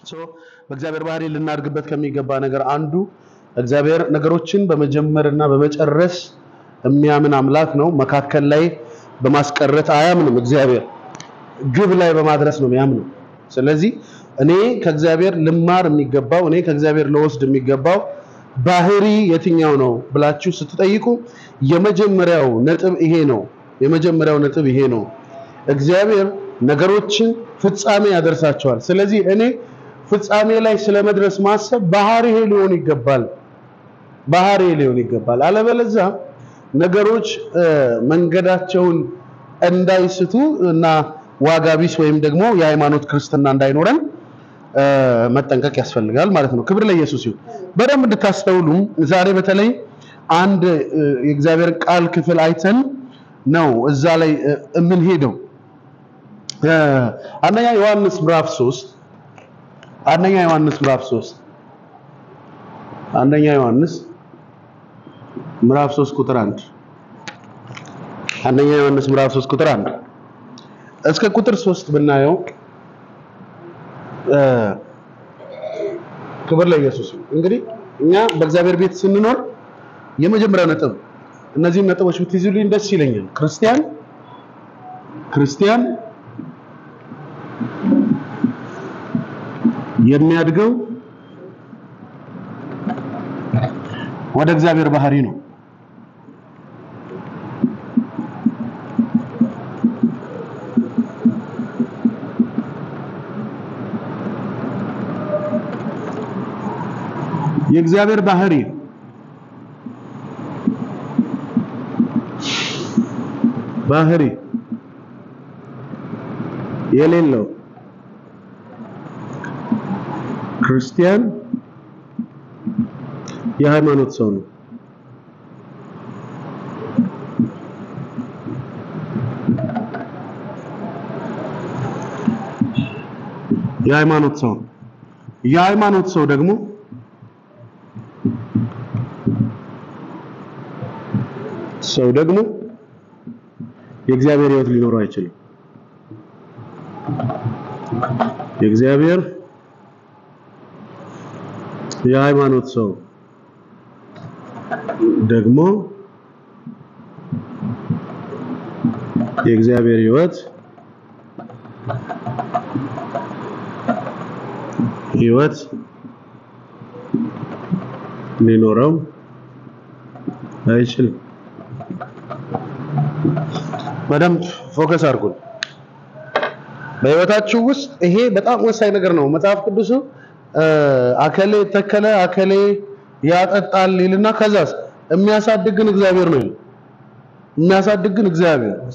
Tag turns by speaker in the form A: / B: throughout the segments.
A: በእግዚአብሔር ባህሪ ልናድግበት ከሚገባ ነገር አንዱ እግዚአብሔር ነገሮችን በመጀመርና በመጨረስ የሚያምን አምላክ ነው። መካከል ላይ በማስቀረት አያምንም። እግዚአብሔር ግብ ላይ በማድረስ ነው የሚያምነው። ስለዚህ እኔ ከእግዚአብሔር ልማር የሚገባው እኔ ከእግዚአብሔር ለወስድ የሚገባው ባህሪ የትኛው ነው ብላችሁ ስትጠይቁ የመጀመሪያው ነጥብ ይሄ ነው። እግዚአብሔር ነገሮችን ፍጻሜ ያደርሳቸዋል። ስለዚህ እኔ ፍጻሜ ላይ ስለመድረስ ማሰብ ባህሪዬ ሊሆን ይገባል። አለበለዚያ ነገሮች መንገዳቸውን እንዳይስቱ እና ዋጋ ቢስ ወይም ደግሞ የሃይማኖት ክርስትና እንዳይኖረን መጠንቀቅ ያስፈልጋል ማለት ነው። ክብር ለኢየሱስ ይሁን። በደንብ እንድታስተውሉ ዛሬ በተለይ አንድ የእግዚአብሔር ቃል ክፍል አይተን ነው እዛ ላይ የምንሄደው። አንደኛ ዮሐንስ ምዕራፍ 3 አንደኛ ዮሐንስ ምዕራፍ 3 ቁጥር 1 አንደኛ ዮሐንስ ምዕራፍ 3 ቁጥር 1 እስከ ቁጥር 3 ብናየው ክብር ለኢየሱስ። እንግዲህ እኛ በእግዚአብሔር ቤት ስንኖር የመጀመሪያው ነጥብ እነዚህ ነጥቦች ብትይዙልኝ ደስ ይለኛል። ክርስቲያን የሚያድገው ወደ እግዚአብሔር ባህሪ ነው። የእግዚአብሔር ባህሪ የሌለው ክርስቲያን የሃይማኖት ሰው ነው። የሃይማኖት ሰው ደግሞ የእግዚአብሔር ሕይወት ሊኖረው አይችልም። የሃይማኖት ሰው ደግሞ የእግዚአብሔር ሕይወት ሊኖረው አይችልም። በደንብ ፎከስ አድርጉ። በህይወታችሁ ውስጥ ይሄ በጣም ወሳኝ ነገር ነው። መጽሐፍ ቅዱስ አከሌ ተከለ አከሌ ያጠጣል ይልና ከዛስ የሚያሳድግን እግዚአብሔር ነው።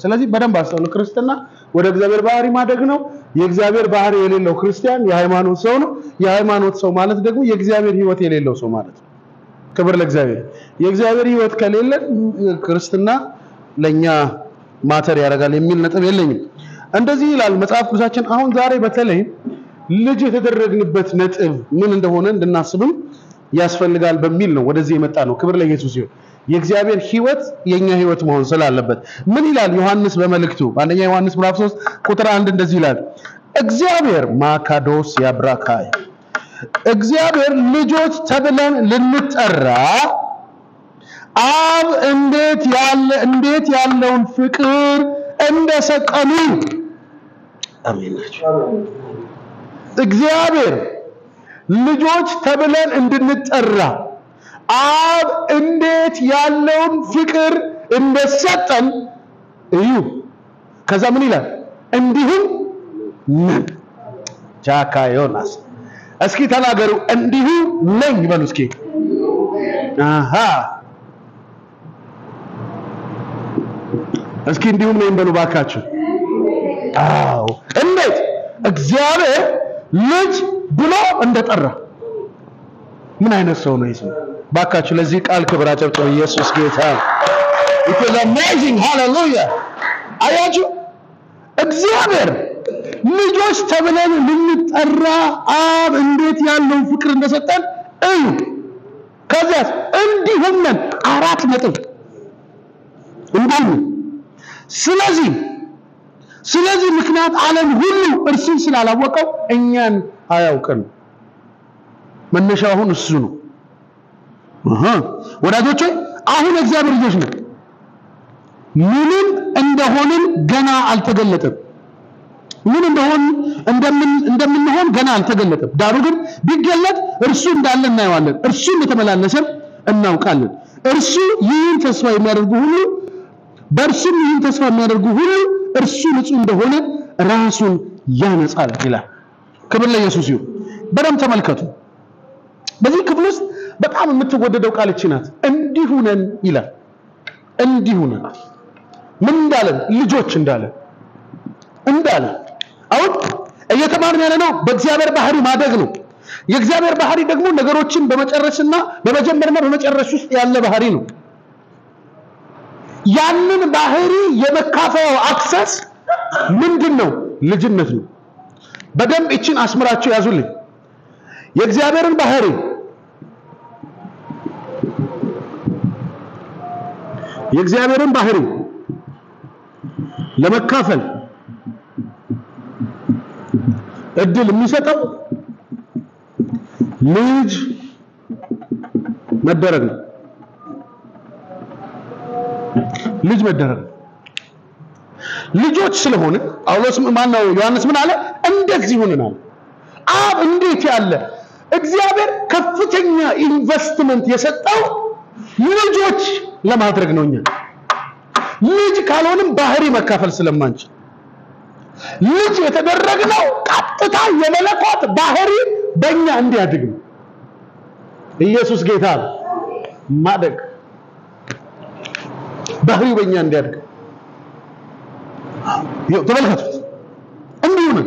A: ስለዚህ በደንብ አስተውሉ። ክርስትና ወደ እግዚአብሔር ባህሪ ማደግ ነው። የእግዚአብሔር ባህሪ የሌለው ክርስቲያን የሃይማኖት ሰው ነው። የሃይማኖት ሰው ማለት ደግሞ የእግዚአብሔር ሕይወት የሌለው ሰው ማለት ነው። ክብር ለእግዚአብሔር። የእግዚአብሔር ሕይወት ከሌለ ክርስትና ለኛ ማተር ያደርጋል የሚል ነጥብ የለኝም። እንደዚህ ይላል መጽሐፍ ቅዱሳችን። አሁን ዛሬ በተለይ ልጅ የተደረግንበት ነጥብ ምን እንደሆነ እንድናስብም ያስፈልጋል በሚል ነው ወደዚህ የመጣ ነው። ክብር ለኢየሱስ ይሁን። የእግዚአብሔር ሕይወት የኛ ሕይወት መሆን ስላለበት ምን ይላል ዮሐንስ በመልእክቱ አንደኛ ዮሐንስ ምዕራፍ 3 ቁጥር 1 እንደዚህ ይላል። እግዚአብሔር ማካዶስ ያብራካይ እግዚአብሔር ልጆች ተብለን ልንጠራ አብ እንዴት ያለውን ፍቅር እንደሰጠኑ አሜን ናቸው። እግዚአብሔር ልጆች ተብለን እንድንጠራ አብ እንዴት ያለውን ፍቅር እንደሰጠን እዩ። ከዛ ምን ይላል? እንዲሁም ነን። ጃካ ዮናስ እስኪ ተናገሩ። እንዲሁ ነኝ በሉ እስኪ። እስኪ እንዲሁም ነኝ በሉ ባካችሁ። አዎ እንዴት እግዚአብሔር ልጅ ብሎ እንደጠራ ምን አይነት ሰው ነው ይሄ? ባካችሁ ለዚህ ቃል ክብር አጨብጭቡ። ኢየሱስ ጌታ። it is amazing hallelujah። አያችሁ እግዚአብሔር ልጆች ተብለን ልንጠራ አብ እንዴት ያለው ፍቅር እንደሰጠን እዩ። ከዛስ እንዲሁም ነን። 4 ነጥብ እንዲሁ። ስለዚህ ምክንያት ዓለም ሁሉ እርሱን ስላላወቀው እኛን አያውቅም። መነሻው አሁን እሱ ነው ወዳጆቼ አሁን እግዚአብሔር ልጆች ነው ምንም እንደሆነን ገና አልተገለጠም ምን እንደምንሆን ገና አልተገለጠም ዳሩ ግን ቢገለጥ እርሱ እንዳለ እናየዋለን እርሱ እንደተመላለሰ እናውቃለን እርሱ ይህን ተስፋ የሚያደርጉ ሁሉ በእርሱ ይህን ተስፋ የሚያደርጉ ሁሉ እርሱ ንጹህ እንደሆነ ራሱን ያነጻል ይላል ክብር ለኢየሱስ ይሁን በደም ተመልከቱ በዚህ ክፍል ውስጥ በጣም የምትወደደው ቃል እቺ ናት እንዲሁ ነን ይላል እንዲሁ ነን ምን እንዳለ ልጆች እንዳለ አሁን እየተማርን ያለ ነው በእግዚአብሔር ባህሪ ማደግ ነው የእግዚአብሔር ባህሪ ደግሞ ነገሮችን በመጨረስና በመጀመርና በመጨረስ ውስጥ ያለ ባህሪ ነው ያንን ባህሪ የመካፈል አክሰስ ምንድነው ልጅነት ነው በደንብ እቺን አስመራችሁ ያዙልኝ የእግዚአብሔርን ባህሪ ለመካፈል እድል የሚሰጠው ልጅ መደረግ ነው ልጆች ስለሆነ ጳውሎስ ማነው ዮሐንስ ምን አለ እንደዚህ ሆነናል አብ እንዴት ያለ እግዚአብሔር ከፍተኛ ኢንቨስትመንት የሰጠው ልጆች ለማድረግ ነውኛ ልጅ ካልሆነም ባህሪ መካፈል ስለማንችል ልጅ የተደረገው ቀጥታ የመለኮት ባህሪ በእኛ እንዲያድግ ነው ኢየሱስ ጌታ ማደግ ባህሪ በእኛ እንዲያድግ ተመልከቱት እንዲሁ ነው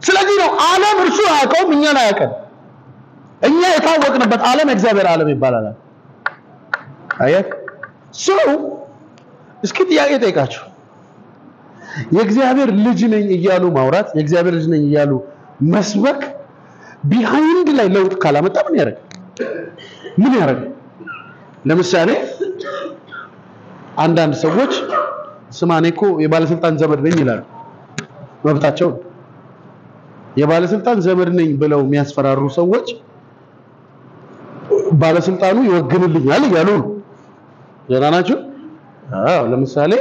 A: ስለዚህ ነው ዓለም እርሱ ያውቀው እኛን አያውቀን እኛ የታወቅንበት ዓለም እግዚአብሔር ዓለም ይባላል አያክ ሰው እስኪ ጥያቄ ጠይቃችሁ የእግዚአብሔር ልጅ ነኝ እያሉ ማውራት የእግዚአብሔር ልጅ ነኝ እያሉ መስበክ ቢሃይንድ ላይ ለውጥ ካላመጣ ምን ያደርግ ለምሳሌ አንዳንድ ሰዎች ስማኔኮ የባለስልጣን ዘመድ ነኝ ይላሉ መብታቸው የባለስልጣን ዘመድ ነኝ ብለው የሚያስፈራሩ ሰዎች ባለስልጣኑ ይወግንልኛል ይላሉ ዘራናችሁ ለምሳሌ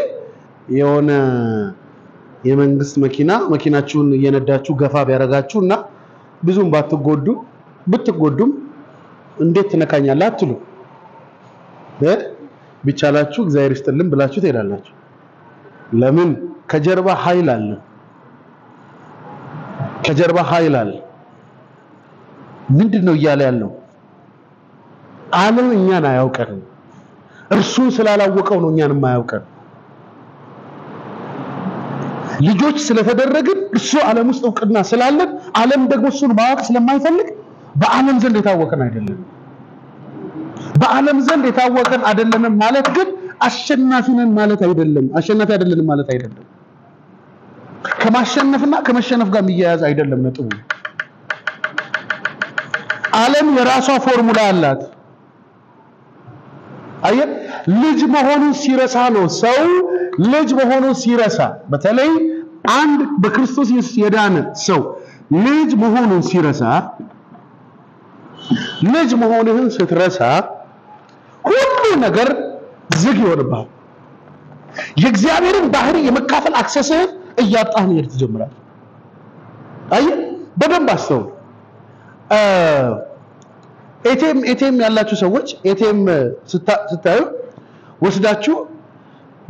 A: የሆነ የመንግስት መኪናችሁን እየነዳችሁ ገፋ ቢያረጋችሁና ብዙም ብትጎዱም እንዴት ተነካኛለህ አትሉ ቢቻላችሁ እግዚአብሔር ይስጥልን ብላችሁ ትሄዳላችሁ ለምን ከጀርባ ኃይል አለ ምንድነው እያለ ያለው ዓለም እኛን አያውቀንም እርሱን ስላላወቀው ነው እኛን የማያውቀን ልጆች ስለተደረግን እርሱ ዓለም ውስጥ እውቅና ስላለን ዓለም ደግሞ እሱን ማወቅ ስለማይፈልግ በዓለም ዘንድ የታወቀን አይደለም በዓለም ዘንድ የታወቀን አይደለም ማለት ግን አሸናፊ ነን ማለት አይደለም አሸናፊ አይደለም ማለት አይደለም ከማሸነፍና ከመሸነፍ ጋር የሚያያዝ አይደለም ነጥቡ ዓለም የራሷ ፎርሙላ አላት አየ ልጅ መሆኑን ሲረሳ ነው ሰው ልጅ መሆኑን ሲረሳ በተለይ አንድ በክርስቶስ ኢየሱስ የዳነ ሰው ልጅ መሆኑን ሲረሳ ልጅ መሆኑን ስትረሳ ሁሉ ነገር ዝግ ይሆንብሃል የእግዚአብሔርን ባህሪ የመካፈል አክሰስህ እያጣህ ነው ትጀምራለህ አየ በደንብ አስተውሉ ኤቲኤም ያላችሁ ሰዎች ኤቲኤም ስታዩ ወስዳችሁ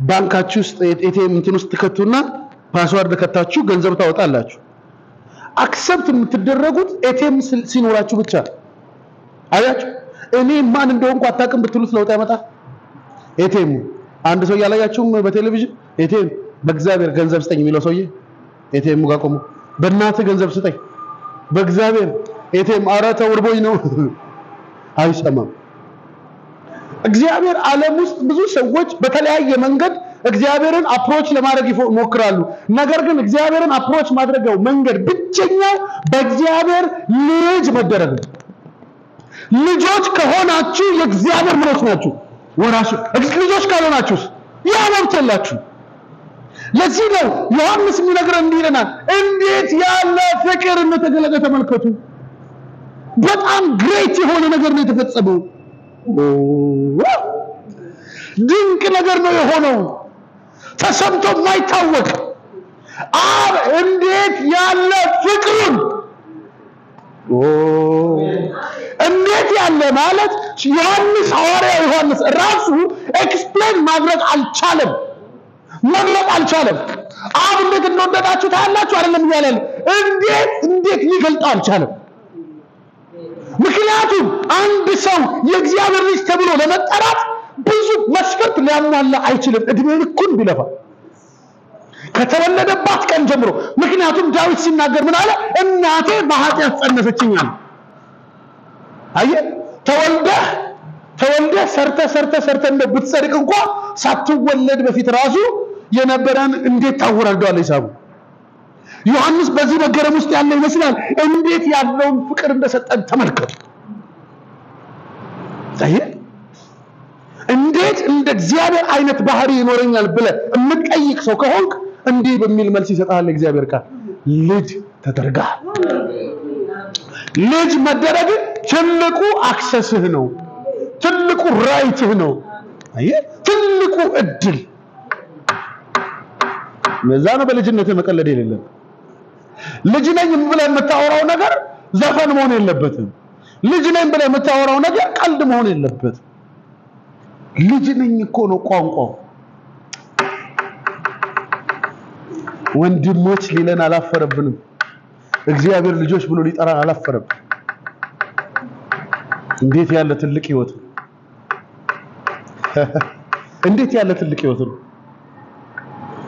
A: ባንካችሁ ውስጥ ኤቲኤም እንትን ውስጥ ተከቱና ፓስወርድ ከታችሁ ገንዘብ ታወጣላችሁ አክሰፕት የምትደረጉት ኤቲኤም ሲኖራችሁ ብቻ አያችሁ እኔ ማን እንደሆንኩ አታውቅም ብትሉት ለውጥ ያመጣ ኤቲኤም አንድ ሰው ያላያችሁም በቴሌቪዥን ኤቲኤም በእግዚአብሔር ገንዘብ ስጠኝ የሚለው ሰውዬ ኤቲኤም ጋር ቆሞ በእናትህ ገንዘብ ስጠኝ በእግዚአብሔር ኤቲኤም አራተው ወርቦኝ ነው አይሰማም እግዚአብሔር ዓለም ውስጥ ብዙ ሰዎች በተለያየ መንገድ እግዚአብሔርን አፕሮች ለማድረግ ይሞክራሉ ነገር ግን እግዚአብሔርን አፕሮች ማድረጋው መንገድ ብቸኛው በእግዚአብሔር ልጅ መደረግ ነው ልጆች ከሆናችሁ የእግዚአብሔር ምኖች ናችሁ ወራሽ ልጆች ካልሆናችሁስ ያ መብት የላችሁ ለዚህ ነው ዮሐንስ የሚነግረን እንዲህ ይለናል እንዴት ያለ ፍቅር እንደተገለጠ ተመልከቱ በጣም ግሬት የሆነ ነገር ነው የተፈጸመው። ድንቅ ነገር ነው የሆነው ተሰምቶ የማይታወቅ አብ እንዴት ያለ ፍቅሩን እንዴት ያለ ማለት ዮሐንስ ሐዋርያ ዮሐንስ ራሱ ኤክስፕሌን ማድረግ አልቻለም መግለጽ አልቻለም። አብ እንዴት እንደወደዳችሁ ታያላችሁ አይደለም ይላል። እንዴት ሊገልጥ አልቻለም። ምክንያቱም አንድ ሰው የእግዚአብሔር ልጅ ተብሎ ለመጠራት ብዙ መስፈርት ሊያሟላ አይችልም እድሜ ልኩን ቢለፋ ከተወለደባት ቀን ጀምሮ። ምክንያቱም ዳዊት ሲናገር ምን አለ? እናቴ በኃጢአት ጸነሰችኝ አለ። አየህ ተወልደ ሰርተ እንደው ብትጸድቅ እንኳን ሳትወለድ በፊት ራሱ የነበረን እንዴት ታወራርደዋል ሂሳቡ። ዮሐንስ በዚህ መገረም ውስጥ ያለ ይመስላል። እንዴት ያለውን ፍቅር እንደሰጠን ተመልከቱ። አየህ እንዴት እንደ እግዚአብሔር አይነት ባህሪ ይኖረኛል ብለ የምትጠይቅ ሰው ከሆንክ እንዲህ በሚል መልስ ይሰጣል እግዚአብሔር ቃል። ልጅ ተደርጋል። ልጅ መደረግ ትልቁ አክሰስህ ነው። ትልቁ ራይትህ ነው። አየህ ትልቁ እድል ለዛ ነው በልጅነት መቀለድ የሌለም። ልጅ ነኝ ብለህ የምታወራው ነገር ዘፈን መሆን የለበትም። ልጅ ነኝ ብለህ የምታወራው ነገር ቀልድ መሆን የለበትም። ልጅ ነኝ እኮ ነው ቋንቋው። ወንድሞች ሊለን አላፈረብንም። እግዚአብሔር ልጆች ብሎ ሊጠራ አላፈረም። እንዴት ያለ ትልቅ ህይወት ነው! እንዴት ያለ ትልቅ ህይወት ነው!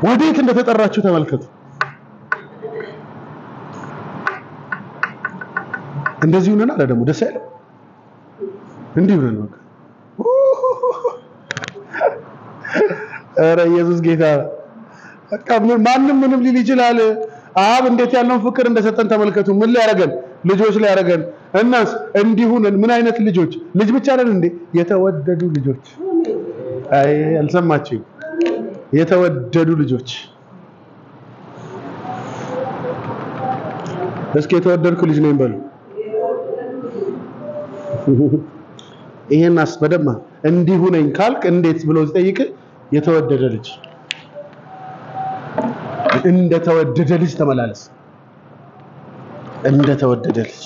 A: ወዴት እንደተጠራችሁ ተመልከቱ። እንደዚህ ሆነና ደግሞ ደስ አይልም? እንዲህ ሆነን በቃ ኧረ ኢየሱስ ጌታ በቃ ማንም ምንም ሊል ይችላል። አብ እንዴት ያለውን ፍቅር እንደሰጠን ተመልከቱ። ምን ላይ ያረጋል? ልጆች ላይ ያረጋል። እናስ እንዲሁን ምን አይነት ልጆች? ልጅ ብቻ አይደል እንዴ? የተወደዱ ልጆች። አይ አልሰማችሁም? የተወደዱ ልጆች። እስኪ የተወደድኩ ልጅ ነኝ በሉ። ይሄናስ በደማ እንዲሁ ነኝ ካልክ እንዴት ብሎ ሲጠይቅ የተወደደ ልጅ እንደ ተወደደ ልጅ ተመላለስ። እንደ ተወደደ ልጅ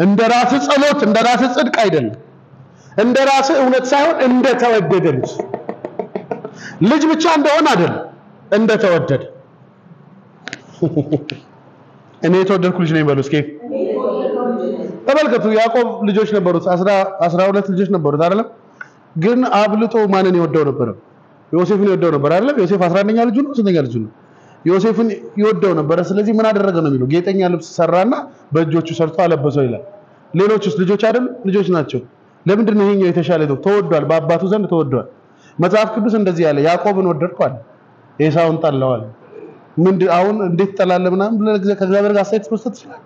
A: እንደ ራስ ጸሎት እንደ ራስ ጽድቅ አይደለም። እንደ ራስ እውነት ሳይሆን እንደ ተወደደ ልጅ። ልጅ ብቻ እንደሆነ አይደለም፣ እንደ ተወደደ። እኔ የተወደድኩ ልጅ ነኝ በሉ እስኪ። ተመልከቱ ያዕቆብ ልጆች ነበሩት 12 ልጆች ነበሩት አይደለም? ግን አብልጦ ማንን ይወደው ነበር? ዮሴፍን ይወደው ነበር አይደለም? ዮሴፍ 11ኛ ልጁ ነው፣ ስንተኛ ልጁ ነው? ዮሴፍን ይወደው ነበር። ስለዚህ ምን አደረገ ነው የሚለው? ጌጠኛ ልብስ ሰራና በእጆቹ ሰርቶ አለበሰው ይላል። ሌሎችስ ልጆች አይደል? ልጆች ናቸው። ለምንድን ነው ይሄኛው የተሻለ ነው? ተወዷል፣ በአባቱ ዘንድ ተወዷል። መጽሐፍ ቅዱስ እንደዚህ ያለ ያዕቆብን ወደድኳል፣ ኤሳውን ጠላዋል። አሁን እንዴት ጠላለ ምናምን ብለህ ከእግዚአብሔር ጋር አስተያየት መስጠት ይችላል?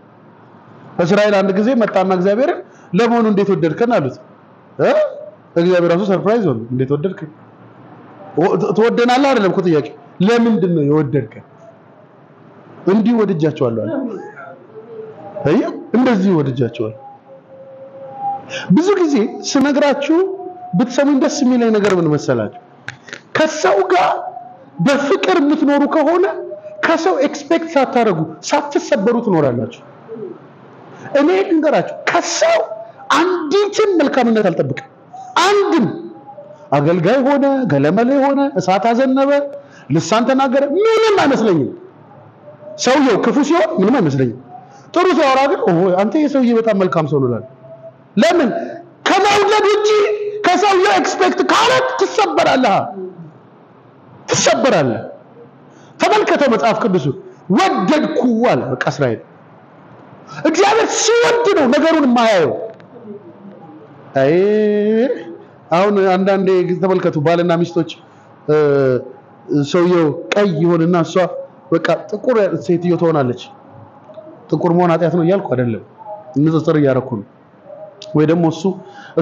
A: እስራኤል አንድ ጊዜ መጣና እግዚአብሔር ለመሆኑ እንዴት ወደድከን አሉት። እግዚአብሔር ራሱ ሰርፕራይዝ ሆነ። እንዴት ወደድከን? ትወደናለህ አይደለም እኮ ጥያቄ። ለምንድን ነው የወደድከን? እንዲህ ወድጃቸዋለሁ አለ። አየህ እንደዚህ ወድጃቸዋለሁ። ብዙ ጊዜ ስነግራችሁ ብትሰሙኝ ደስ የሚለኝ ነገር ምን መሰላችሁ? ከሰው ጋር በፍቅር የምትኖሩ ከሆነ ከሰው ኤክስፔክት ሳታረጉ ሳትሰበሩ ትኖራላችሁ። እኔ ልንገራችሁ ከሰው አንዲትም መልካምነት አልጠብቅም። አንድም አገልጋይ ሆነ ገለመሌ ሆነ እሳት አዘነበ ልሳን ተናገረ ምንም አይመስለኝም። ሰውየው ክፉ ሲሆን ምንም አይመስለኝም። ጥሩ ሲያወራ ግን አንተ የሰውዬ በጣም መልካም ሰው ነው እላለሁ። ለምን? ከመውደድ ውጪ ከሰውየው ኤክስፔክት ካረክ ትሰበራለህ። ተመልከተው መጽሐፍ ቅዱስ ወደድኩ አለ። በቃ እስራኤል እግዚአብሔር ሲወድ ነው ነገሩን የማያየው። አሁን አንዳንዴ ተመልከቱ ባልና ሚስቶች ሰውየው ቀይ ይሆንና እሷ በቃ ጥቁር ሴትዮ ትሆናለች። ጥቁር መሆን ኃጢአት ነው እያልኩ አይደለም፣ ንጽጽር እያደረኩ ነው። ወይ ደግሞ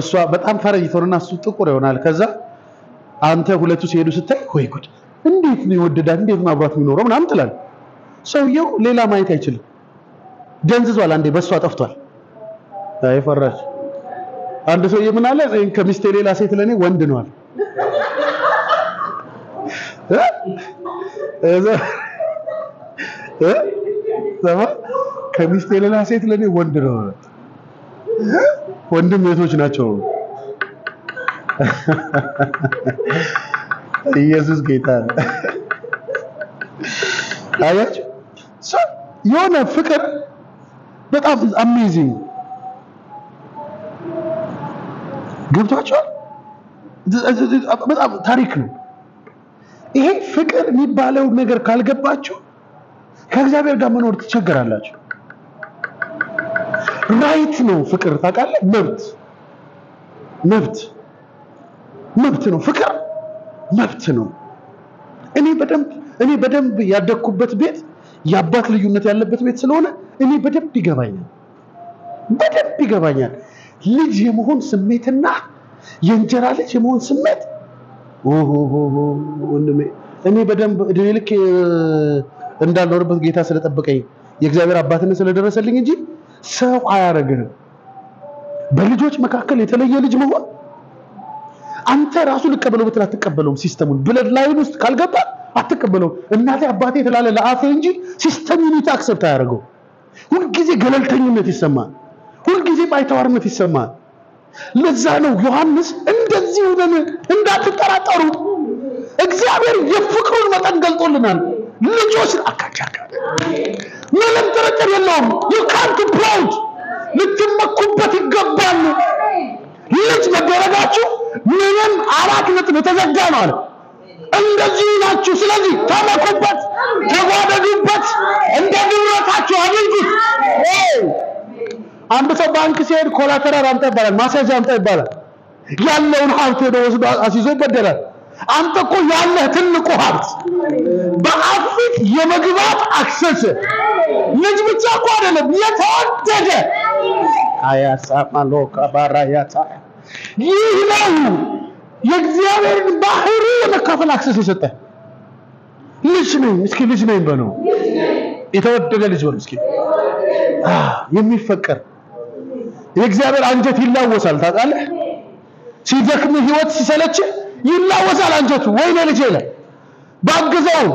A: እሷ በጣም ፈረንጅ ትሆንና እሱ ጥቁር ይሆናል። ከዛ አንተ ሁለቱ ሲሄዱ ስታይ ወይ ጉድ እንዴት ነው ይወደዳል፣ እንዴት ነው አብራት የሚኖረው ምናምን ትላለህ። ሰውየው ሌላ ማየት አይችልም። ደንዝዟል፣ አንዴ በሷ ጠፍቷል። አይ ፈራች። አንድ ሰው ምን አለ ከሚስቴ ሌላ ሴት ለኔ ወንድ ነው አለ። ከሚስቴ ሌላ ሴት ለኔ ወንድ ነው አለ። ወንድም ቤቶች ናቸው። ኢየሱስ ጌታ ነው። አያችሁ የሆነ ፍቅር በጣም አሜዚንግ ገብቷችኋል? በጣም ታሪክ ነው ይሄ። ፍቅር የሚባለው ነገር ካልገባችሁ ከእግዚአብሔር ጋር መኖር ትቸገራላችሁ። ራይት ነው ፍቅር ታውቃለህ? መብት ነው ፍቅር መብት ነው። እኔ በደንብ ያደግኩበት ቤት የአባት ልዩነት ያለበት ቤት ስለሆነ እኔ በደንብ ይገባኛል። ልጅ የመሆን ስሜትና የእንጀራ ልጅ የመሆን ስሜት ወንድሜ እኔ በደንብ እድሜ ልክ እንዳልኖርበት ጌታ ስለጠበቀኝ የእግዚአብሔር አባትነት ስለደረሰልኝ እንጂ ሰው አያረግህም። በልጆች መካከል የተለየ ልጅ መሆን አንተ ራሱ ልቀበለው ብትል አትቀበለውም። ሲስተሙን ብለድ ላይን ውስጥ ካልገባ አትቀበለውም። እናቴ አባቴ ትላለህ ለአፌ እንጂ ሲስተሙን አክሰፕት አያደርገው። ሁልጊዜ ገለልተኝነት ይሰማል። ሁልጊዜ ባይተዋርነት ይሰማል። ለዛ ነው ዮሐንስ እንደዚህ ሆነን እንዳትጠራጠሩ እግዚአብሔር የፍቅሩን መጠን ገልጦልናል። ልጆች አካካካ ምንም ጥርጥር የለውም። you can't be proud ልትመኩበት ይገባል። ልጅ መደረጋችሁ ምንም አራት ነጥብ የተዘጋ ነው አለ። እንደዚህ ናችሁ። ስለዚህ ተመኩበት፣ ተጓደዱበት፣ እንደ ግብረታችሁ አድርጉት። አንድ ሰው ባንክ ሲሄድ ኮላተራል አምጣ ይባላል፣ ማስያዣ አምጣ ይባላል። ያለውን ሀብት ሄዶ ወስዶ አስይዞ ይበደራል። አንተ እኮ ያለህ ትልቁ ሀብት በአፍሪክ የመግባት አክሰስ ልጅ ብቻ እኮ አይደለም የተወደደ አያሳማሎ ካባራያታ ይህ ነው የእግዚአብሔርን ባህሪ የመካፈል አክሰስ የሰጠ ልጅ ነኝ። እስኪ ልጅ ነኝ በለው። የተወደደ ልጅ በለው እስኪ። የሚፈቀር የእግዚአብሔር አንጀት ይላወሳል። ታውቃለህ? ሲደክም ህይወት ሲሰለች ይላወሳል አንጀቱ። ወይኔ ልጄ ይላል። ባግዘው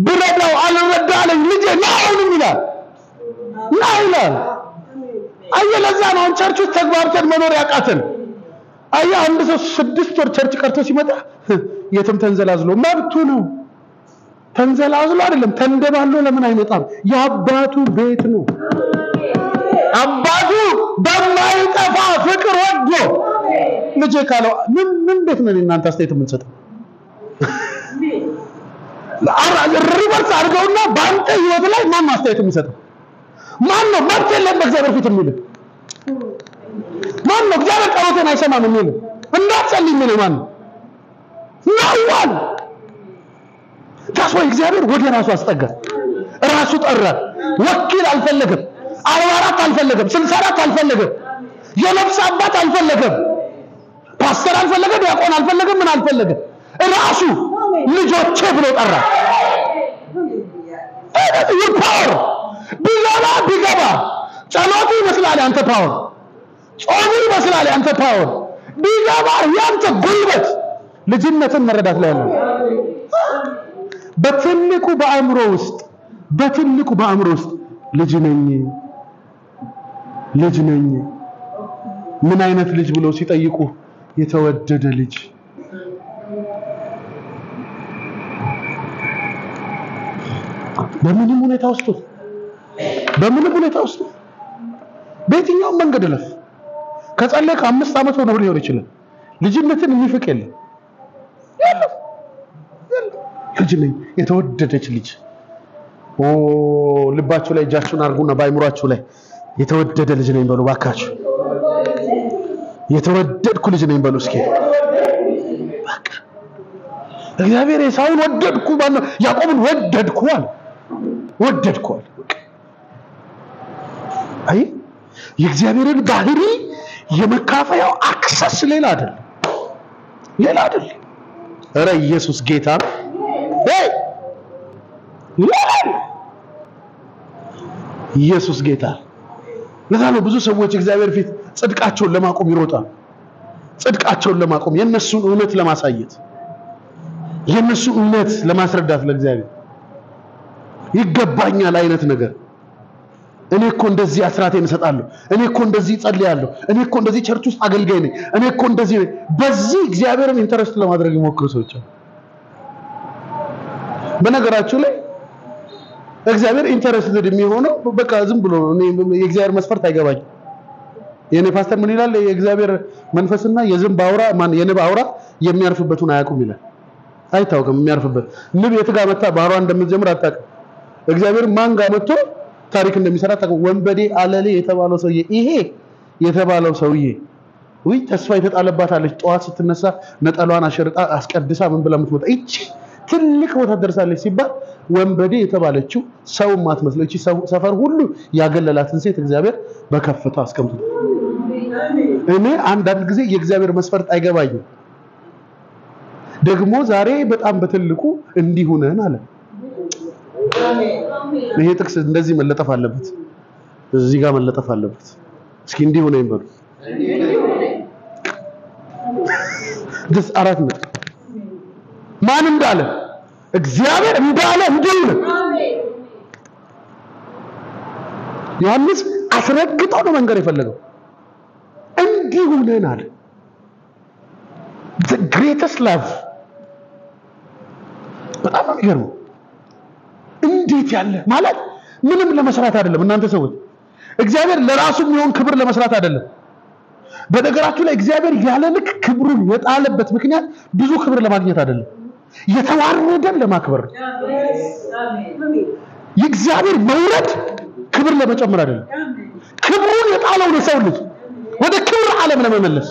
A: ብረዳው አልረዳለኝ ልጄ ናውንም ይላል። ናውላል አየለዛ ነው ቸርች ውስጥ ተግባርተን መኖር ያቃተን። አያ አንድ ሰው 6 ወር ቸርች ቀርቶ ሲመጣ የትም ተንዘላዝሎ መብቱ ነው። ተንዘላዝሎ አይደለም ተንደባሎ ለምን አይመጣም? የአባቱ ቤት ነው። አባቱ በማይጠፋ ፍቅር ወዶ ልጄ ካለው ምን ቤት ነው እናንተ አስተያየት የምንሰጠው? ሪቨርስ አድርገውና በአንተ ህይወት ላይ ማን አስተያየት የሚሰጠው? ማን ነው መብት የለም በእግዚአብሔር ፊት የሚል? ማን ነው እግዚአብሔር ጸሎቴን አይሰማም የሚል? እንዳትጸልይ የሚል ማን ነው? ናዋል ታስወይ እግዚአብሔር ወደ ራሱ አስጠጋ። ራሱ ጠራ። ወኪል አልፈለገም። 44 አልፈለገም። 64 አልፈለገም። የነፍስ አባት አልፈለገም። ፓስተር አልፈለገም። ዲያቆን አልፈለገም። ምን አልፈለገም? ራሱ ልጆቼ ብሎ ጠራ። ፓወር ቢገባ ጸሎቱ ይመስላል አንተ ፓወር፣ ጾሙ ይመስላል አንተ ፓወር፣ ቢገባ ያንተ ጉልበት ልጅነትን መረዳት ላይ ያለው በትልቁ በአእምሮ ውስጥ ልጅ ነኝ። ምን አይነት ልጅ ብሎ ሲጠይቁ የተወደደ ልጅ። በምንም ሁኔታ ውስጥ በየትኛውም መንገድ ለፍ ከጸለይክ 5 ዓመት ሆኖ ሊሆን ይችላል። ልጅነትን የሚፍቅ የለም። ልጅ ነኝ፣ የተወደደች ልጅ። ልባችሁ ላይ እጃችሁን አርጉና ባይምሯችሁ ላይ የተወደደ ልጅ ነኝ በሉ ባካችሁ። የተወደድኩ ልጅ ነኝ በሉ እስኪ። በቃ እግዚአብሔር ኤሳውን ወደድኩ ማለት ያዕቆብን ወደድኩዋል። አይ የእግዚአብሔርን ባህሪ የመካፈያው አክሰስ ሌላ አይደለም። ኧረ ኢየሱስ ጌታ ነው። ኢየሱስ ጌታ። ለዛ ነው ብዙ ሰዎች እግዚአብሔር ፊት ጽድቃቸውን ለማቆም ይሮጣሉ። ጽድቃቸውን ለማቆም የነሱን እውነት ለማሳየት የነሱን እውነት ለማስረዳት ለእግዚአብሔር ይገባኛል አይነት ነገር እኔ እኮ እንደዚህ አስራቴን እሰጣለሁ፣ እኔ እኮ እንደዚህ ጸልያለሁ፣ እኔ እኮ እንደዚህ ቸርች ውስጥ አገልጋይ ነኝ፣ እኔ እኮ እንደዚህ በዚህ እግዚአብሔርን ኢንተረስት ለማድረግ ይሞክሩ ሰዎች። በነገራችሁ ላይ እግዚአብሔር ኢንተረስትድ የሚሆነው በቃ ዝም ብሎ የእግዚአብሔር መስፈርት አይገባኝም። የኔ ፓስተር ምን ይላል? የእግዚአብሔር መንፈስና የዝንብ አውራ የንብ አውራ የሚያርፍበትን አያውቁም ይላል። አይታወቅም የሚያርፍበት። ንብ የት ጋር መጣ ባህሯ እንደምትጀምር አታውቅም። እግዚአብሔር ማን ጋር መጥቶ ታሪክ እንደሚሰራ አታውቅም። ወንበዴ አለሌ የተባለው ሰውዬ ይሄ የተባለው ሰውዬ ወይ ተስፋ የተጣለባት አለች። ጠዋት ስትነሳ ነጠሏን አሸርጣ አስቀድሳ ምን ብላ የምትመጣ እቺ ትልቅ ቦታ ደርሳለች ሲባል ወንበዴ የተባለችው ሰው ማትመስለው እቺ ሰፈር ሁሉ ያገለላትን ሴት እግዚአብሔር በከፍታ አስቀምጧል። እኔ አንዳንድ ጊዜ የእግዚአብሔር መስፈርት አይገባኝም። ደግሞ ዛሬ በጣም በትልቁ እንዲሁነን አለ። ይሄ ጥቅስ እንደዚህ መለጠፍ አለበት፣ እዚህ ጋር መለጠፍ አለበት። እስኪ እንዲሁነን በሉ ደስ አራት ነው። ማን እንዳለ እግዚአብሔር እንዳለ እንዲሁን ዮሐንስ አስረግጦ ነው መንገር የፈለገው። እንዲሁነን አለ። the greatest love በጣም የሚገርም እንዴት ያለ ማለት ምንም ለመስራት አይደለም። እናንተ ሰዎች እግዚአብሔር ለራሱ የሚሆን ክብር ለመስራት አይደለም። በነገራችሁ ላይ እግዚአብሔር ያለ ልክ ክብሩን የጣለበት ምክንያት ብዙ ክብር ለማግኘት አይደለም፣ የተዋረደን ለማክበር ነው። የእግዚአብሔር መውረድ ክብር ለመጨመር አይደለም፣ ክብሩን የጣለው ለሰው ልጅ ወደ ክብር ዓለም ለመመለስ።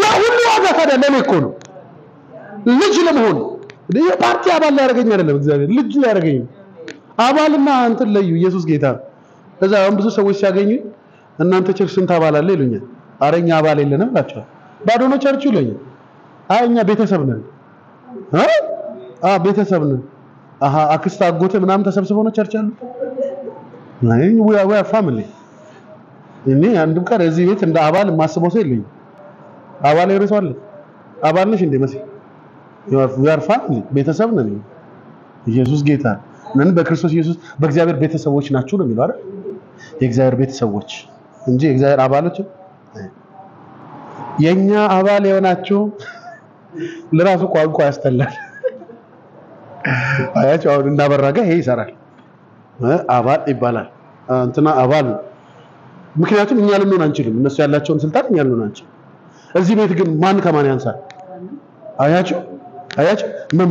A: ያ ሁሉ ዋጋ ታዲያ ለኔ እኮ ነው፣ ልጅ ለመሆን የፓርቲ አባል ሊያደርገኝ አይደለም። እግዚአብሔር ልጅ ሊያደርገኝ አባልና እንትን ለዩ። ኢየሱስ ጌታ ነው። ከዛ ብዙ ሰዎች ሲያገኙ እናንተ ቸርች ስንት አባል አለ ይሉኛል። አረኛ አባል የለንም እላቸዋለሁ። ባዶ ነው ቸርቹ ይሉኛል። አይ እኛ ቤተሰብ ነን። ቤተሰብ ነን። አክስት አጎቴ ምናምን ተሰብስበው ነው ቸርች አሉ። አይ we are family። እኔ አንድም ቀን እዚህ ቤት እንደ አባል ማስበው ሰው የለኝም። አባል ይረሳል። አባል ነሽ እንዴ መሲ? we are family ቤተሰብ ነን። ኢየሱስ ጌታ ነን። በክርስቶስ ኢየሱስ በእግዚአብሔር ቤተሰቦች ናችሁ ነው የሚለው አይደል? የእግዚአብሔር ቤተሰቦች እንጂ የእግዚአብሔር አባሎች። የኛ አባል የሆናችሁ ለራሱ ቋንቋ ያስተላል። አያችሁ አሁን እንዳበራጋ ይሄ ይሰራል። አባል ይባላል እንትና አባል። ምክንያቱም እኛ ልንሆን አንችልም። እነሱ ያላቸውን ስልጣን እኛ ልንሆን አንችልም። እዚህ ቤት ግን ማን ከማን ያንሳል? አያችሁ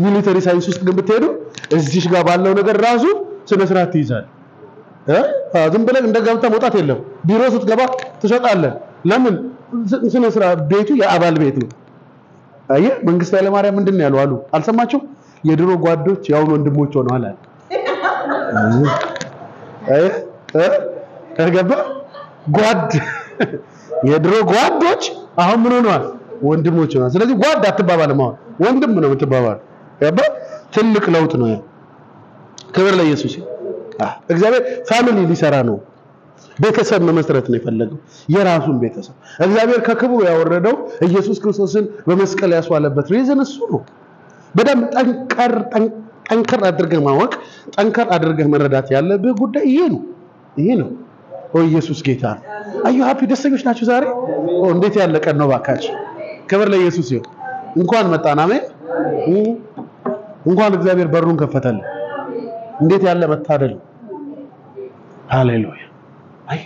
A: ሚሊተሪ ሳይንስ ውስጥ ግን ብትሄዱ እዚህ ጋር ባለው ነገር ራሱ ስነ ስርዓት ይይዛል። ዝም ብለህ እንደገብታ መውጣት የለም። ቢሮ ስትገባ ትሰጣለህ። ለምን? ስነ ስርዓት ቤቱ የአባል ቤት ነው። አየህ መንግስቱ ኃይለ ማርያም ምንድነው ያለው አሉ? አልሰማችሁ? የድሮ ጓዶች ያውን ወንድሞች ሆነዋል አለ። ከገባ ጓድ የድሮ ጓዶች አሁን ምን ሆነዋል? ወንድሞች ሆነዋል። ስለዚህ ጓድ አትባባልም፣ አሁን ወንድም ነው የምትባባል። ገባ? ትልቅ ለውጥ ነው። ክብር ለኢየሱስ። እግዚአብሔር ፋሚሊ ሊሰራ ነው። ቤተሰብ መመስረት ነው የፈለገው፣ የራሱን ቤተሰብ። እግዚአብሔር ከክብሩ ያወረደው ኢየሱስ ክርስቶስን በመስቀል ያስዋለበት ሪዝን እሱ ነው። በደም ጠንከር አድርገህ ማወቅ፣ ጠንከር አድርገህ መረዳት ያለብህ ጉዳይ ይሄ ነው። ኢየሱስ ጌታ ነው። አዩ ሃፒ ደስተኞች ናችሁ ዛሬ? እንዴት ያለ ቀን ነው ባካችሁ። ክብር ለኢየሱስ ይሁን። እንኳን መጣን። አሜን። እንኳን እግዚአብሔር በሩን ከፈተልን። እንዴት ያለ መታደል። ሃሌሉያ። አይ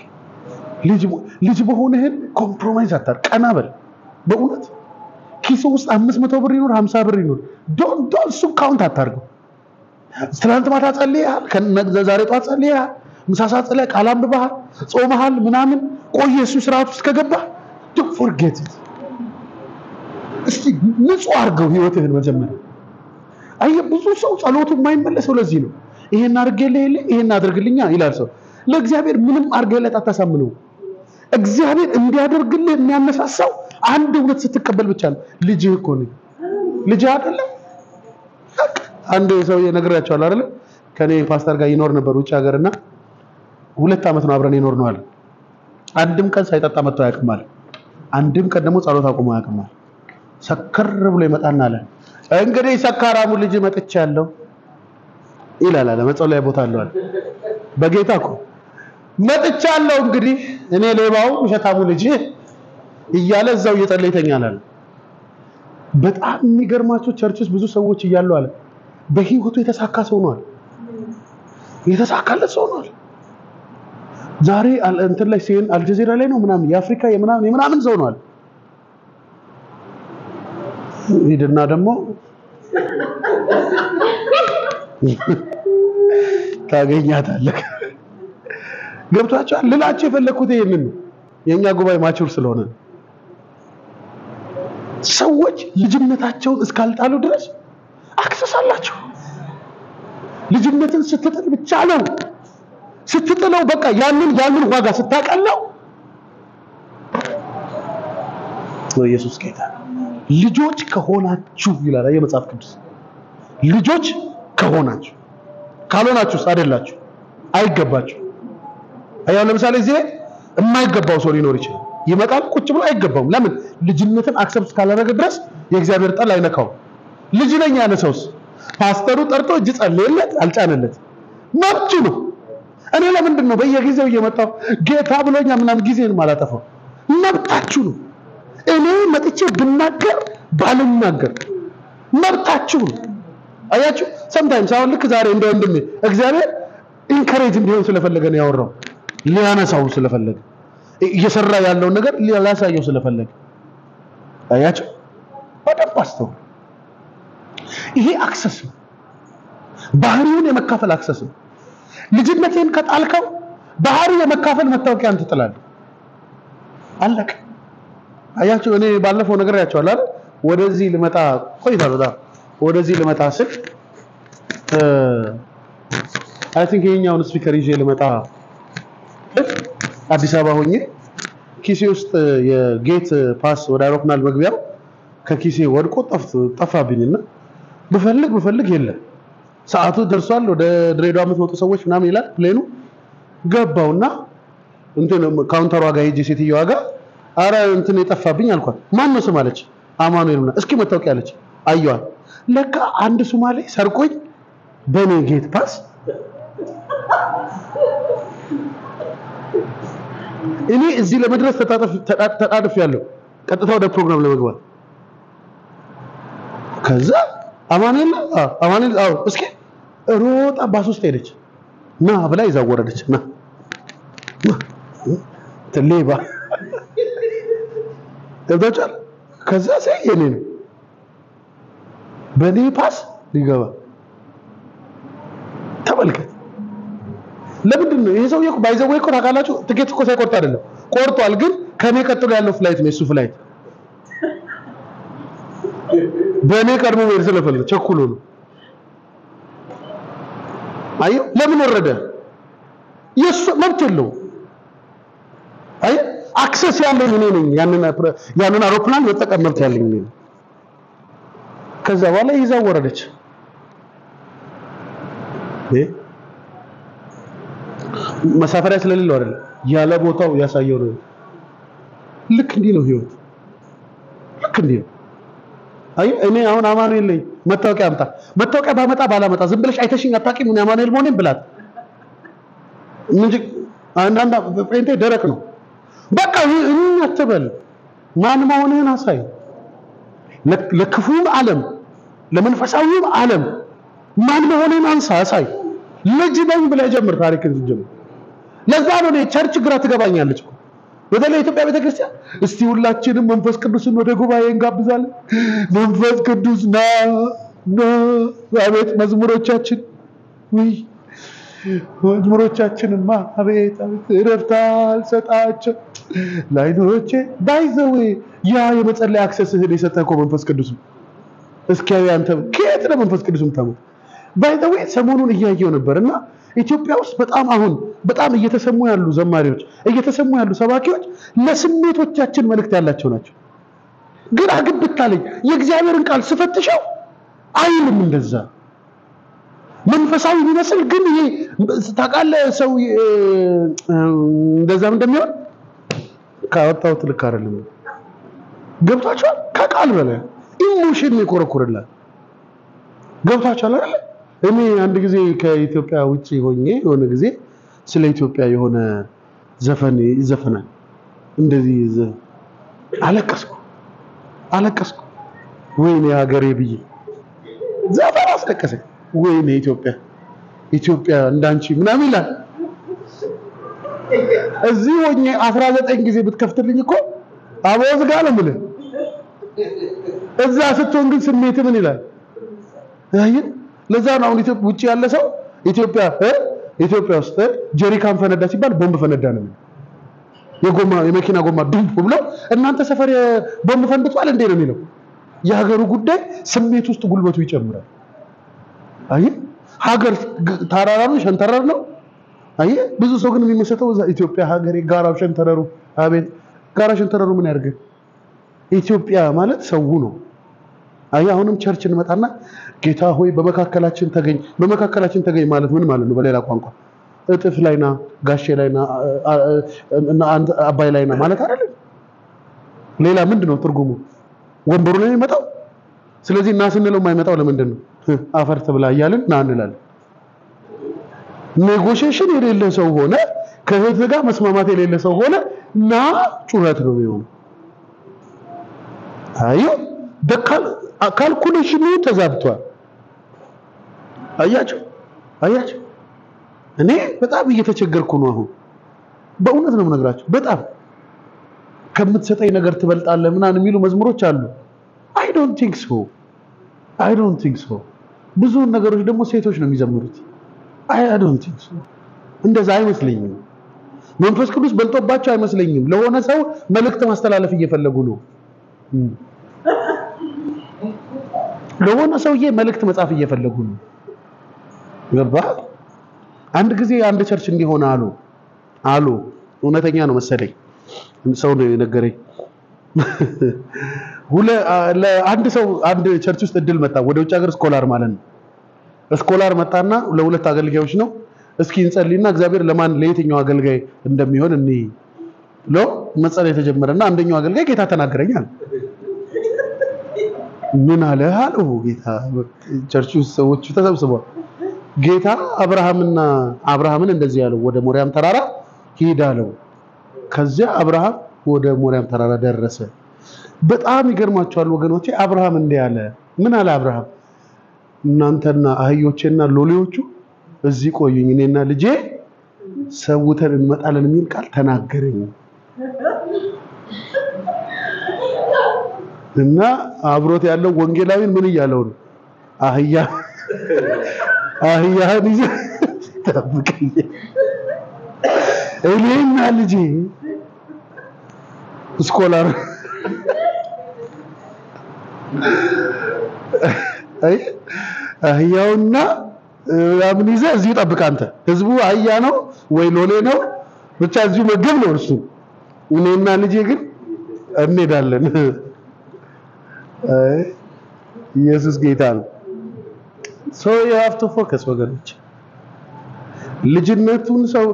A: ልጅ በሆነህን ኮምፕሮማይዝ አታርግ። ቀና በል። በእውነት ኪሱ ውስጥ 500 ብር ይኖር 50 ብር ይኖር ዶንት እሱ ካውንት አታርገው። ትናንት ማታ ጸልየሃል፣ ዛሬ ጧት ጸልየሃል፣ ምሳ ሰዓት ጸልየሃል፣ ቃል አንብበሃል፣ ጾመሃል ምናምን ቆየ። እሱ ስርዓት ውስጥ ከገባ don't forget it። እስቲ ንጹህ አድርገው ህይወትህን መጀመሪያ። አየህ ብዙ ሰው ጸሎቱ የማይመለሰው ለዚህ ነው። ይሄን አድርጌልህ ይሄን አድርግልኛ ይላል ሰው። ለእግዚአብሔር ምንም አድርገህለት አታሳምነው። እግዚአብሔር እንዲያደርግልህ የሚያነሳሳው አንድ እውነት ስትቀበል ብቻ ነው። ልጅህ እኮ ነው። ልጅህ አይደለም። አንድ ሰው የነገራቸዋል አይደል? ከኔ ፓስተር ጋር ይኖር ነበር ውጭ ሀገርና 2 አመት ነው አብረን ይኖር ነው አለ። አንድም ቀን ሳይጠጣ መጥቶ ያቅማል። አንድም ቀን ደግሞ ጸሎት አቁሞ ያቅማል። ሰከር ብሎ ይመጣና አለ እንግዲህ ሰካራሙ ልጅ መጥቻለሁ ይላል አለ። መጸለያ ቦታ አለው አለ። በጌታ እኮ መጥቻለሁ እንግዲህ እኔ ሌባው ውሸታሙ ልጅ እያለ እዛው እየጸለየ ይተኛል አለ። በጣም የሚገርማቸው ቸርችስ ብዙ ሰዎች እያሉ አለ በህይወቱ የተሳካ ሰው ነው አለ። የተሳካለት ሰው ነው አለ። ዛሬ እንትን ላይ ሲን አልጀዚራ ላይ ነው ምናምን የአፍሪካ የምናምን ሰው ነው አለ። ሂድና ደግሞ ታገኛታለህ። ገብቷቸዋል። ልላቸው የፈለኩት ይሄንን ነው። የኛ ጉባኤ ማቹር ስለሆነ ሰዎች ልጅነታቸውን እስካልጣሉ ድረስ አክሰስ አላቸው። ልጅነትን ስትጥል ብቻ ነው ስትጥለው በቃ ያንን ዋጋ ስታቀለው ኢየሱስ ጌታ ልጆች ከሆናችሁ ይላል የመጽሐፍ ቅዱስ። ልጆች ከሆናችሁ ካልሆናችሁስ አይደላችሁ አይገባችሁ። አያው ለምሳሌ እዚህ የማይገባው ሰው ሊኖር ይችላል። ይመጣል ቁጭ ብሎ አይገባውም። ለምን? ልጅነትን አክሰፕት ካላደረገ ድረስ የእግዚአብሔር ጠል አይነካው። ልጅ ነኝ ያለ ሰውስ ፓስተሩ ጠርቶ እጅ ጸልየለት አልጫነለት መብቱ ነው። እኔ ለምንድን ነው በየጊዜው እየመጣው ጌታ ብሎኛ ምናምን ጊዜን ማላጠፋው? መብታችሁ ነው። እኔ መጥቼ ብናገር ባልናገር መብታችሁ ነው። አያችሁ sometimes አሁን ልክ ዛሬ እንደ ወንድሜ እግዚአብሔር ኢንከሬጅ እንዲሆን ስለፈለገ ነው ያወራው። ሊያነሳው ስለፈለገ እየሰራ ያለው ነገር ሊያሳየው ስለፈለገ አያችሁ በደንብ አስተው። ይሄ አክሰስ ነው። ባህሪውን የመካፈል አክሰስ ነው። ልጅነቴን ከጣልከው ባህሪ የመካፈል መታወቂያን ትጥላለህ። አለቀ። አያችሁ እኔ ባለፈው ነገር ያቻዋል አይደል? ወደዚህ ልመጣ ቆይታለሁ። ወደዚህ ልመጣ ስል አይ ቲንክ የኛውን ስፒከር ይዤ ልመጣ አዲስ አበባ ሆኜ ኪሴ ውስጥ የጌት ፓስ ወደ አውሮፕላን መግቢያው ከኪሴ ወድቆ ጠፋብኝና ብፈልግ የለም። ሰዓቱ ደርሷል። ወደ ድሬዳዋ የምትመጡ ሰዎች ምናምን ይላል ፕሌኑ። ገባውና እንትን ካውንተሯ ጋር ሄጄ ሴትዮዋ ጋር አረ እንትን የጠፋብኝ አልኳት። ማን ነው ስም አለች። አማኑኤል ነው። እስኪ መታወቂያ አለች። አየዋል። ለካ አንድ ሶማሌ ሰርቆኝ በኔ ጌት ፓስ እኔ እዚህ ለመድረስ ተጣጥፍ ያለው ቀጥታ ወደ ፕሮግራም ለመግባት ከዛ አማኑኤል እስኪ ሮጣ ባስ ውስጥ ሄደች። ና ብላ ይዛው ወረደች። ና ተሌባ ተደውጫል። ከዛ የኔ ነው በኔ ፓስ ሊገባ ተመልከት። ለምንድን ነው ይሄ ሰውዬ ባይዘው እኮ ታውቃላችሁ ትኬት እኮ ሳይቆርጥ አይደለም ቆርጧል፣ ግን ከኔ ቀጥሎ ያለው ፍላይት ነው እሱ ፍላይት። በኔ ቀድሞ መሄድ ስለፈለገ ቸኩሎ ነው። አይ ለምን ወረደ? የሱ መብት የለው። አይ አክሰስ ያለኝ እኔ ነኝ። ያንን አውሮፕላን መጠቀም መብት ያለኝ እኔ ነኝ። ከዛ በኋላ ይዛው ወረደች። መሳፈሪያ ስለሌለው አይደል ያለ ቦታው ያሳየው ነው። ልክ እንዲህ ነው ህይወት። ልክ እንዲህ ነው። አይ እኔ አሁን አማኑኤል ነኝ መታወቂያ አምጣ። መታወቂያ ባመጣ ባላመጣ ዝም ብለሽ አይተሽኝ አታውቂም ምን አማኑኤል መሆኔን ብላት እንጂ አንዳንድ ጴንጤ ደረቅ ነው። በቃ አትበል። ማን መሆንህን አሳይ። ለክፉም ዓለም ለመንፈሳዊም ዓለም ማን መሆንህን አሳይ። ልጅ ነኝ ብለህ ጀምር ታሪክን ጀምር። ለዛ ነው ቸርች ግራ ትገባኛለች እኮ በተለይ ኢትዮጵያ ቤተክርስቲያን። እስቲ ሁላችንም መንፈስ ቅዱስን ወደ ጉባኤ እንጋብዛለን። መንፈስ ቅዱስ ና አቤት መዝሙሮቻችን መዝሙሮቻችንማ አቤት ረፍታል ሰጣቸው ላይኖቼ ባይዘው ያ የመጸለይ አክሰስህን የሰጠህ እኮ መንፈስ ቅዱስ ነው። እስኪ አንተ ከየት ነው መንፈስ ቅዱስ የምታመጣው? ባይዘው ሰሞኑን እያየው ነበርና ኢትዮጵያ ውስጥ በጣም እየተሰሙ ያሉ ዘማሪዎች እየተሰሙ ያሉ ሰባኪዎች ለስሜቶቻችን መልእክት ያላቸው ናቸው። ግን አግብታለኝ የእግዚአብሔርን ቃል ስፈትሸው አይልም እንደዛ መንፈሳዊ ቢመስል ግን ይሄ ታውቃለህ ሰው እንደዛም እንደሚሆን ካወጣው ልክ አይደለም ገብታችኋል ከቃል በላይ ኢሞሽን ይቆረቁርላል ገብታችኋል አይደል እኔ አንድ ጊዜ ከኢትዮጵያ ውጪ ሆኜ የሆነ ጊዜ ስለ ኢትዮጵያ የሆነ ዘፈን ይዘፈናል እንደዚህ አለቀስኩ ወይኔ ሀገሬ ብዬ ዘፈን አስለቀሰኝ ወይኔ ኢትዮጵያ እንዳንቺ ምናምን ይላል እዚህ ሆኜ 19 ጊዜ ብትከፍትልኝ እኮ አቦዝ ጋር ነው ማለት እዛ ስትሆን ግን ስሜት ምን ይላል አይ ለዛ ነው አሁን ኢትዮጵያ ውጪ ያለ ሰው ኢትዮጵያ ውስጥ ጀሪካን ፈነዳ ሲባል ቦምብ ፈነዳ ነው የመኪና ጎማ ዱብ ብሎ እናንተ ሰፈር ቦምብ ፈንድቷል እንዴ ነው የሚለው የሀገሩ ጉዳይ ስሜት ውስጥ ጉልበቱ ይጨምራል አይ ሀገር ታራራሩ ሸንተረር ነው አይ ብዙ ሰው ግን የሚመሰተው ኢትዮጵያ ሀገሬ ጋራው ሸንተረሩ አቤት ጋራ ሸንተረሩ ምን ያርገ ኢትዮጵያ ማለት ሰው ነው አይ አሁንም ቸርች እንመጣና ጌታ ሆይ በመካከላችን ተገኝ ማለት ምን ማለት ነው በሌላ ቋንቋ እጥፍ ላይና ጋሼ ላይና እና አባይ ላይና ማለት አይደለም ሌላ ምንድነው ትርጉሙ ወንበሩ ላይ የሚመጣው ስለዚህ እና ስንለው የማይመጣው ለምንድን ነው አፈር ተብላ ይያልን ና እንላለን ኔጎሺዬሽን የሌለ ሰው ሆነ ከህዝብ ጋር መስማማት የሌለ ሰው ሆነ ና ጩኸት ነው የሚሆነው አዩ ካልኩሌሽኑ ተዛብቷል አያችሁ እኔ በጣም እየተቸገርኩ ነው አሁን በእውነት ነው የምነግራችሁ በጣም ከምትሰጠኝ ነገር ትበልጣለህ ምናን የሚሉ መዝሙሮች አሉ I don't think so ብዙ ነገሮች ደግሞ ሴቶች ነው የሚዘምሩት I don't think so እንደዛ አይመስለኝም መንፈስ ቅዱስ በልጦባቸው አይመስለኝም ለሆነ ሰው መልእክት ማስተላለፍ እየፈለጉ ነው ለሆነ ሰውዬ መልእክት መጻፍ እየፈለጉ ነው ገባ አንድ ጊዜ አንድ ቸርች እንዲሆነ አሉ እውነተኛ ነው መሰለኝ ሰው ነው የነገረኝ ለአንድ ሰው አንድ ቸርች ውስጥ እድል መጣ ወደ ውጭ ሀገር ስኮላር ማለት ነው ስኮላር መጣና ለሁለት አገልጋዮች ነው እስኪ እንጸልይና እግዚአብሔር ለየትኛው አገልጋይ እንደሚሆን መጸለይ ተጀመረና አንደኛው አገልጋይ ጌታ ተናገረኛል ምን አለ ጌታ ቸርች ውስጥ ሰዎች ተሰብስበው ጌታ አብርሃምን እንደዚህ ያለው ወደ ሞሪያም ተራራ ሄድ አለው ከዚያ አብርሃም ወደ ሞሪያም ተራራ ደረሰ በጣም ይገርማቸዋል ወገኖቼ አብርሃም እንደ ያለ ምን አለ አብርሃም እናንተና አህዮቼና ሎሌዎቹ እዚህ ቆዩኝ እኔና ልጄ ሰውተን እንመጣለን የሚል ቃል ተናገረኝ እና አብሮት ያለው ወንጌላዊን ምን ይያለው ነው አህያህን ይዘህ ጠብቀኝ እኔና ልጄ ስኮላር አህያውና አምን ይዘህ እዚሁ ጠብቅ አንተ ህዝቡ አህያ ነው ወይ ሎሌ ነው ብቻ እዚሁ መገብ ነው እርሱ እኔና ልጄ ግን እንሄዳለን ኢየሱስ ጌታ ነው so you have to focus ወገኖች ልጅነቱን ሰው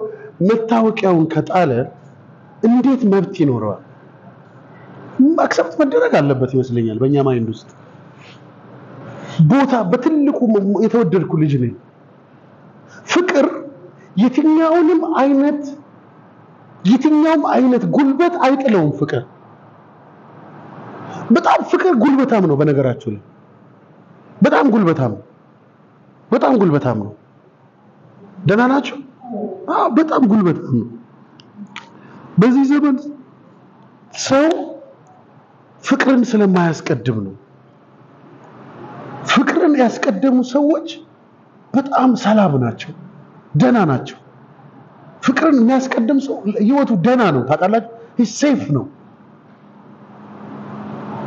A: መታወቂያውን ከጣለ እንዴት መብት ይኖረዋል አክሰፕት መደረግ አለበት ይመስለኛል በእኛ ማይንድ ውስጥ ቦታ በትልቁ የተወደድኩ ልጅ ነኝ ፍቅር የትኛውም አይነት ጉልበት አይጥለውም ፍቅር በጣም ፍቅር ጉልበታም ነው በነገራችሁ ላይ በጣም ጉልበታም ነው ደህና ናችሁ በጣም ጉልበታም ነው በዚህ ዘመን ሰው ፍቅርን ስለማያስቀድም ነው ፍቅርን ያስቀደሙ ሰዎች በጣም ሰላም ናቸው ደህና ናቸው ፍቅርን የሚያስቀድም ሰው ህይወቱ ደህና ነው ታውቃላችሁ ሴፍ ነው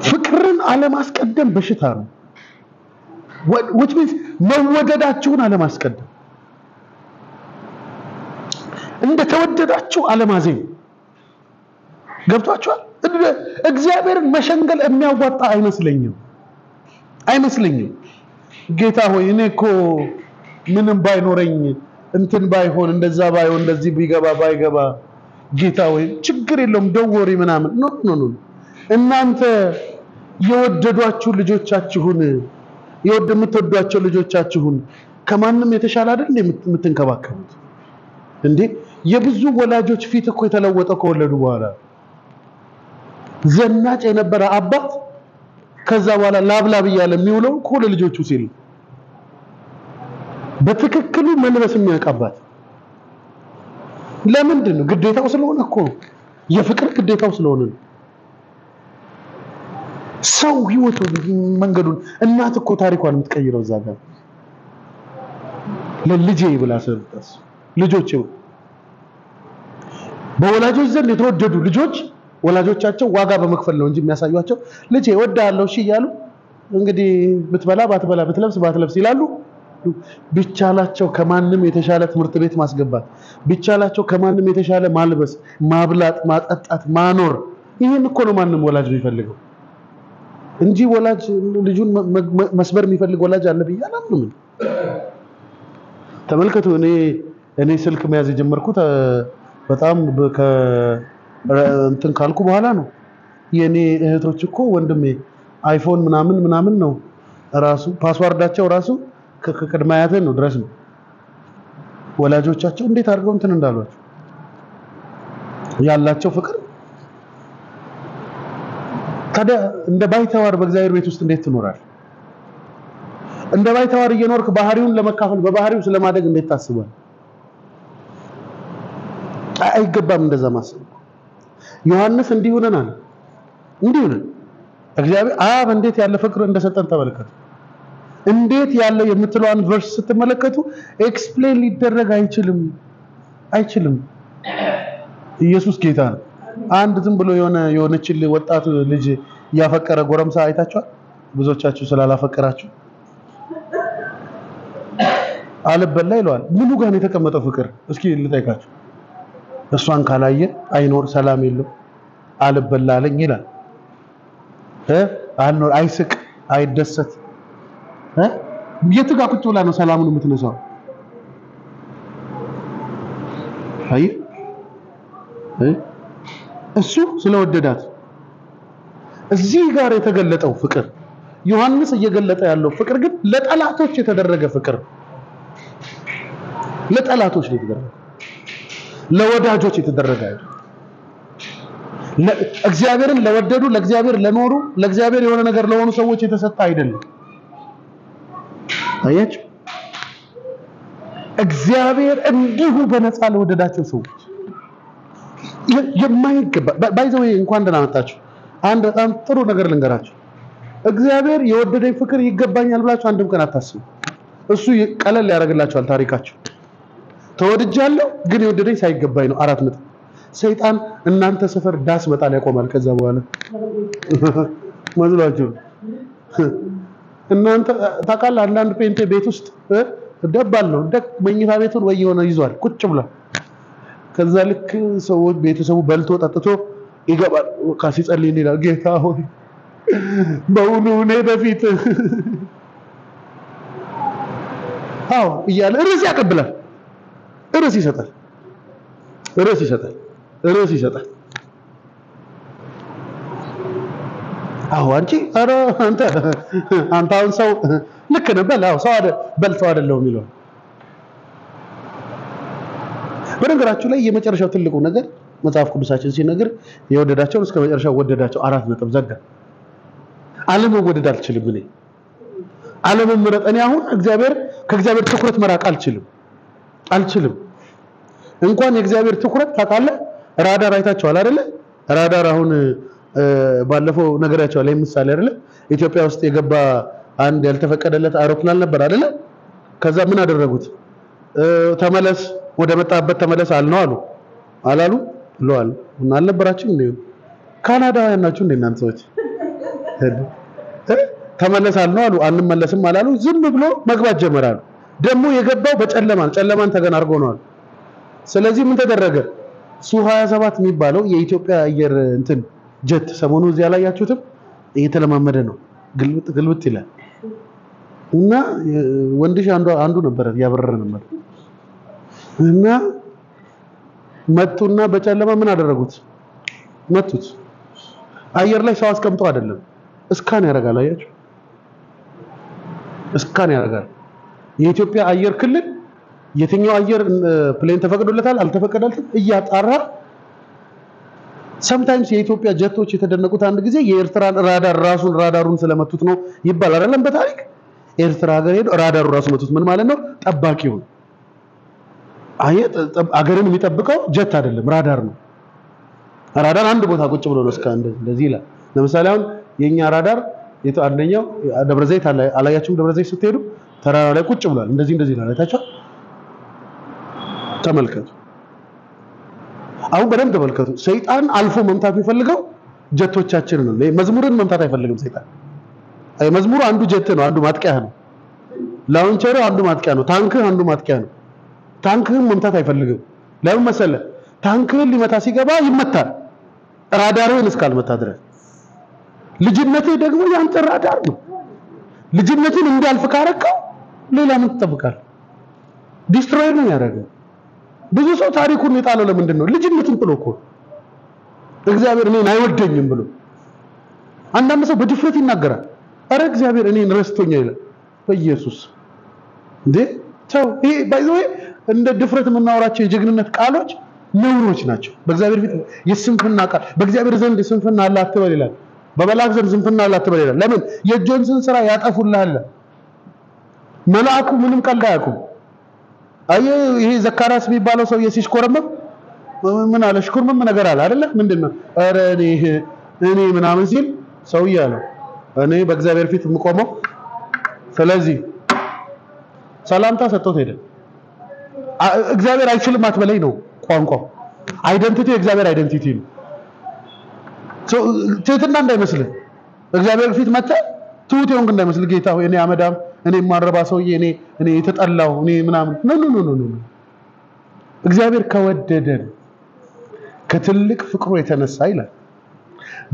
A: ፍቅርን አለማስቀደም በሽታ ነው which means መወደዳችሁን አለማስቀደም እንደተወደዳችሁ አለማዘን ገብቷችኋል እግዚአብሔርን መሸንገል የሚያዋጣ አይመስለኝም ጌታ ሆይ እኔ እኮ ምንም ባይኖረኝ እንትን ባይሆን እንደዛ ባይሆን እንደዚህ ቢገባ ባይገባ ጌታ ወይ ችግር የለውም ደወሪ ምናምን ኖ እናንተ የወደዷችሁ ልጆቻችሁን የምትወዷቸው ልጆቻችሁን ከማንም የተሻለ አይደል የምትንከባከቡት እንዴ የብዙ ወላጆች ፊት እኮ የተለወጠ ከወለዱ በኋላ ዘናጭ የነበረ አባት ከዛ በኋላ ላብላብ እያለ የሚውለው እኮ ለልጆቹ ሲል በትክክሉ መልበስ የሚያውቃባት ለምንድን ነው ግዴታው ስለሆነ እኮ የፍቅር ግዴታው ስለሆነ ሰው ህይወቱ መንገዱን እናት እኮ ታሪኳን የምትቀይረው እዛ ጋር ለልጄ ብላ ሰርተስ ልጆች በወላጆች ዘንድ የተወደዱ ልጆች ወላጆቻቸው ዋጋ በመክፈል ነው እንጂ የሚያሳዩአቸው ልጄ ወዳለው እሺ ይያሉ እንግዲህ ብትበላ ባትበላ ብትለብስ ባትለብስ ይላሉ ቢቻላቸው ከማንም የተሻለ ትምህርት ቤት ማስገባት ቢቻላቸው ከማንም የተሻለ ማልበስ ማብላት ማጠጣት ማኖር ይሄን እኮ ነው ማንም ወላጅ የሚፈልገው እንጂ ወላጅ ልጁን መስበር የሚፈልግ ወላጅ አለ ብያለሁ ተመልከቱ እኔ ስልክ መያዝ የጀመርኩት በጣም እንትን ካልኩ በኋላ ነው የኔ እህቶች እኮ ወንድሜ አይፎን ምናምን ነው ራሱ ፓስዋርዳቸው ራሱ ከቅድማያትን ነው ድረስ ነው ወላጆቻቸው እንዴት አድርገው እንትን እንዳሏቸው ያላቸው ፍቅር ታዲያ እንደ ባይተዋር በእግዚአብሔር ቤት ውስጥ እንዴት ትኖራል እንደ ባይተዋር እየኖርክ ባህሪውን ለመካፈል በባህሪው ስለማደግ እንዴት ታስባል አይገባም እንደዛ ማሰብ ዮሐንስ እንዲህ ሆነናል እንዲህ ሆነን እግዚአብሔር አብ እንዴት ያለ ፍቅር እንደሰጠን ተመልከቱ እንዴት ያለው የምትለዋን ቨርስ ስትመለከቱ ኤክስፕሌን ሊደረግ አይችልም ኢየሱስ ጌታ ነው አንድ ዝም ብሎ የሆነች ወጣት ልጅ ያፈቀረ ጎረምሳ አይታችኋል ብዙዎቻችሁ ስላላፈቀራችሁ አልበላ ይለዋል ምኑ ጋር ነው የተቀመጠው ፍቅር እስኪ ልጠይቃችሁ እሷን ካላየ አይኖር ሰላም የለው አልበላ አለኝ ይላል አልኖር አይስቅ አይደሰት የት ጋር ቁጭ ብላ ነው ሰላሙን የምትነሳው አይ እሱ ስለወደዳት እዚህ ጋር የተገለጠው ፍቅር ዮሐንስ እየገለጠ ያለው ፍቅር ግን ለጠላቶች የተደረገ ፍቅር ለጠላቶች የተደረገ ለወዳጆች የተደረገ እግዚአብሔርን ለወደዱ ለእግዚአብሔር ለኖሩ ለእግዚአብሔር የሆነ ነገር ለሆኑ ሰዎች የተሰጠ አይደለም አያችሁ እግዚአብሔር እንዲሁ በነፃ ለወደዳቸው ሰዎች የማይገባ ባይዘው እንኳን ደህና መጣችሁ አንድ በጣም ጥሩ ነገር ልንገራችሁ እግዚአብሔር የወደደኝ ፍቅር ይገባኛል ብላችሁ አንድም ቀን አታስቡ እሱ ቀለል ያደርግላችኋል ታሪካችሁ ተወድጃለሁ ግን የወደደኝ ሳይገባኝ ነው አራት ነጥብ ሰይጣን እናንተ ሰፈር ዳስ መጣል ያቆማል ከዛ በኋላ ማዝላችሁ እናንተ ታውቃለህ አንዳንድ ፔንቴ ቤት ውስጥ ደባል ነው ደክ መኝታ ቤቱን ወይ የሆነ ይዟል ቁጭ ብሏል ከዛ ልክ ሰዎች ቤተሰቡ በልቶ ጠጥቶ ይገባል ካሲጸልይ ይላል ጌታ ሆይ በእውኑ እኔ በፊት አዎ እያለ ርዕስ ያቀብላል ርዕስ ይሰጣል አዎ አንቺ ኧረ አንተ አሁን ሰው ልክ ነህ በላው ሰው በልተው አይደለም የሚለው በነገራችሁ ላይ የመጨረሻው ትልቁ ነገር መጽሐፍ ቅዱሳችን ሲነግር የወደዳቸውን እስከ መጨረሻው ወደዳቸው አራት ነጥብ ዘጋ ዓለም ወደድ አልችልም እኔ ዓለም ምረጥ እኔ አሁን ከእግዚአብሔር ትኩረት መራቅ አልችልም እንኳን የእግዚአብሔር ትኩረት ታውቃለህ ራዳር አይታችኋል አይደለ ራዳር አሁን ባለፈው ነገራቸው ላይ ምሳሌ አይደለ ኢትዮጵያ ውስጥ የገባ አንድ ያልተፈቀደለት አውሮፕላን ነበር አይደለ ከዛ ምን አደረጉት ተመለስ ወደ መጣበት ተመለስ አልነው አላሉ ብለዋል እና አልነበራችሁ እንዴ ካናዳውያን ናችሁ እንዴ እናንተ ሰዎች ተመለስ አልነው አንመለስም አላሉ ዝም ብሎ መግባት ጀመራሉ ደግሞ የገባው ጨለማን ተገን አድርጎ ነው ስለዚህ ምን ተደረገ ሱ27 የሚባለው የኢትዮጵያ አየር እንትን ጀት ሰሞኑ እዚያ ላይ ያያችሁትም እየተለማመደ ነው ግልብጥ ይላል እና ወንድሽ አንዱ ነበር ያበረረ ነበር እና መጡና በጨለማ ምን አደረጉት? መቱት። አየር ላይ ሰው አስቀምጦ አይደለም እስካን ያደርጋል። አያችሁ? እስካን ያደርጋል። የኢትዮጵያ አየር ክልል የትኛው አየር ፕሌን ተፈቅዶለታል አልተፈቀደለትም እያጣራ sometimes የኢትዮጵያ ጀቶች የተደነቁት አንድ ጊዜ የኤርትራን ራዳሩን ስለመቱት ነው ይባላል አይደለም በታሪክ ኤርትራ ሀገር ሄዶ ራዳሩ ራሱ መቱት ምን ማለት ነው ጠባቂው አገርን የሚጠብቀው ጀት አይደለም ራዳር ነው ራዳር አንድ ቦታ ቁጭ ብሎ ነው እስከ እንደዚህ ይላል ለምሳሌ አሁን የኛ ራዳር አንደኛው ደብረዘይት አላያችሁም ደብረዘይት ስትሄዱ ተራራ ላይ ቁጭ ብሏል እንደዚህ ይላል አይታችሁ ተመልከቱ አሁን በደንብ ተመልከቱ ሰይጣን አልፎ መምታት የሚፈልገው ጀቶቻችን ነው መዝሙርን መምታት አይፈልግም ሰይጣን መዝሙሩ አንዱ ጀት ነው አንዱ ማጥቂያ ነው ላውንቸሩ አንዱ ማጥቂያ ነው ታንክ አንዱ ማጥቂያ ነው ታንክን መምታት አይፈልግም ለምን መሰለ ታንክን ሊመታ ሲገባ ይመታል ራዳሩን እስካልመታ ድረስ ልጅነቴ ደግሞ ያንተ ራዳር ነው ልጅነትን እንዲያልፍ ካረከው ሌላ ምን ተጠብቃል ዲስትሮይ ነው ያደረገው ብዙ ሰው ታሪኩን የጣለው ለምንድን ነው ልጅነትን ብሎ እኮ እግዚአብሔር እኔን አይወደኝም ብሎ አንዳንድ ሰው በድፍረት ይናገራል አረ እግዚአብሔር እኔን ረስቶኛል ይላል በኢየሱስ እንዴ ተው ይሄ ባይዘው እንደ ድፍረት የምናወራቸው የጀግንነት ቃሎች ነውሮች ናቸው በእግዚአብሔር ፊት የስንፍና ቃል በእግዚአብሔር ዘንድ የስንፍና አለ አትበል ይላል በመላእክት ዘንድ ስንፍና አለ አትበል ይላል ለምን የጆንስን ስራ ያጠፉልሃል መልአኩ ምንም ቀልድ አያውቁም ይሄ ዘካርያስ የሚባለው ሰው ሲሽኮረመም ምን አለ ሽኮረመም ነገር አለ አይደለ ምንድነው አረ እኔ ምናምን ሲል ሰው ይያለ እኔ በእግዚአብሔር ፊት የምቆመው ስለዚህ ሰላምታ ሰጥቶት ሄደ እግዚአብሔር አይችልም አትበለኝ ነው ቋንቋው አይደንቲቲ እግዚአብሔር አይደንቲቲ ነው ትህትና እንዳይመስል እግዚአብሔር ፊት መጣ ትሁት ይሆን እንዳይመስል ጌታ ሆይ እኔ አመዳም እኔ ማረባ ሰውዬ እኔ የተጠላው እኔ ምናምን ኖ እግዚአብሔር ከወደደን ከትልቅ ፍቅሩ የተነሳ ይላል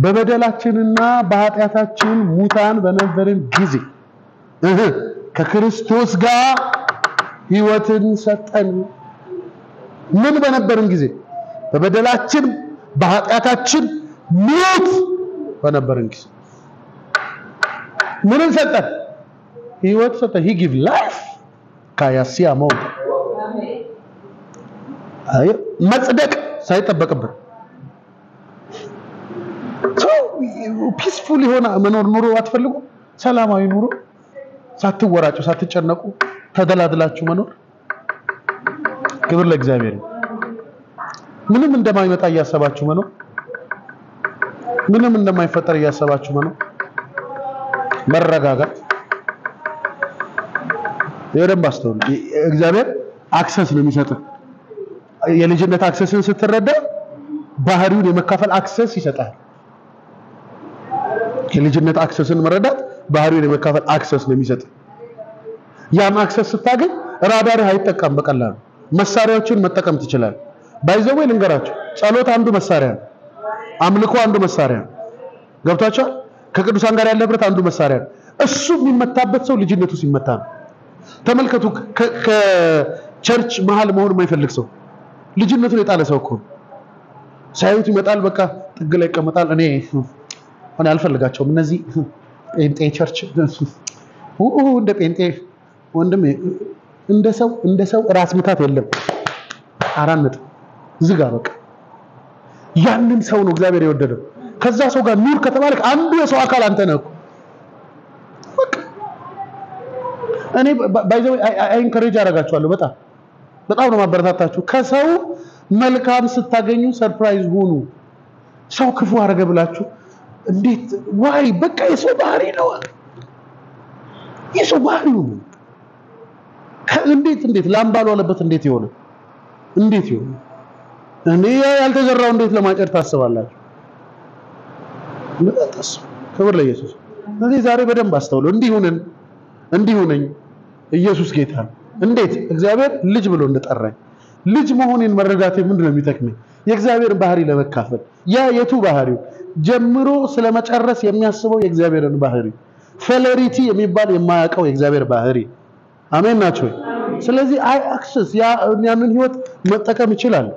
A: በበደላችንና በኃጢአታችን ሙታን በነበርን ጊዜ ከክርስቶስ ጋር ሕይወትን ሰጠን ምን በነበርን ጊዜ በበደላችን በኃጢአታችን ሙት በነበርን ጊዜ ምንን ሰጠን ሕይወት ሰጠን he give life ካያሲያ ሞት አይ መጽደቅ ሳይጠበቅብን ፒስፉል የሆነ መኖር ኑሮ አትፈልጉ ሰላማዊ ኑሮ ሳትወራጩ ሳትጨነቁ ተደላድላችሁ መኖር ክብር ለእግዚአብሔር ምንም እንደማይመጣ ያያሰባችሁ መኖር ምንም እንደማይፈጠር ያያሰባችሁ መኖር መረጋጋት የደም ባስተውል እግዚአብሔር አክሰስ ነው የሚሰጠው የልጅነት አክሰስን ስትረዳ ባህሪውን የመካፈል አክሰስ ይሰጣል የልጅነት አክሰስን መረዳት ባህሪውን የመካፈል አክሰስ ነው የሚሰጠው ያም አክሰስ ስታገኝ ራዳር አይጠቀም በቀላሉ መሳሪያዎችን መጠቀም ትችላል ባይዘው ልንገራችሁ ጸሎት አንዱ መሳሪያ ነው አምልኮ አንዱ መሳሪያ ነው ገብታችኋል ከቅዱሳን ጋር ያለ ህብረት አንዱ መሳሪያ ነው እሱ የሚመታበት ሰው ልጅነቱ ሲመታ ነው ተመልከቱ ከቸርች መሃል መሆን የማይፈልግ ሰው ልጅነቱን የጣለ ሰው እኮ ሳይውት ይመጣል በቃ ጥግ ላይ ይቀመጣል እኔ አልፈልጋቸውም እነዚህ ጴንጤ ቸርች እንደ ጴንጤ ወንድም እንደ ሰው ራስ ምታት የለም አራነት ዝጋ በቃ ያንን ሰው ነው እግዚአብሔር የወደደው ከዛ ሰው ጋር ኑር ከተባለክ አንዱ የሰው አካል አንተ ነህ በቃ እኔ ባይዘው አይ ኢንከሬጅ አደርጋችኋለሁ በጣም ነው ማበረታታችሁ ከሰው መልካም ስታገኙ ሰርፕራይዝ ሁኑ ሰው ክፉ አረገ ብላችሁ እንዴት ዋይ በቃ የሰው ባህሪ ነው የሰው ባህሪ ነው እንዴት ላምባሉ አለበት እንዴት ይሆነ እኔ ያልተዘራው እንዴት ለማጨድ ታስባላችሁ ለታስ ክብር ለኢየሱስ ስለዚህ ዛሬ በደንብ አስተውሉ እንዲሁነኝ ኢየሱስ ጌታ እንዴት እግዚአብሔር ልጅ ብሎ እንደጠራኝ ልጅ መሆኔን መረዳቴ ምንድነው የሚጠቅመኝ የእግዚአብሔር ባህሪ ለመካፈል ያ የቱ ባህሪው ጀምሮ ስለመጨረስ የሚያስበው የእግዚአብሔርን ባህሪ ፌለሪቲ የሚባል የማያውቀው የእግዚአብሔር ባህሪ አሜን ናችሁ ስለዚህ አይ አክሰስ ያንን ህይወት መጠቀም ይችላል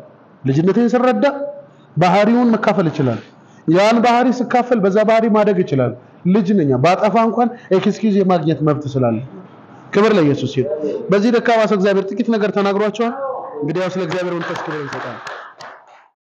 A: ልጅነቴን ስረዳ ባህሪውን መካፈል ይችላል ያን ባህሪ ስካፈል በዛ ባህሪ ማደግ ይችላል ልጅ ነኝ ባጠፋ እንኳን ኤክስኪዩዝ የማግኘት መብት ስላለ ክብር ለኢየሱስ ይሁን በዚህ ደካማ ሰው እግዚአብሔር ጥቂት ነገር ተናግሯቸዋል እንግዲህ ያው ስለ እግዚአብሔር መንፈስ ክብር ይሰጣል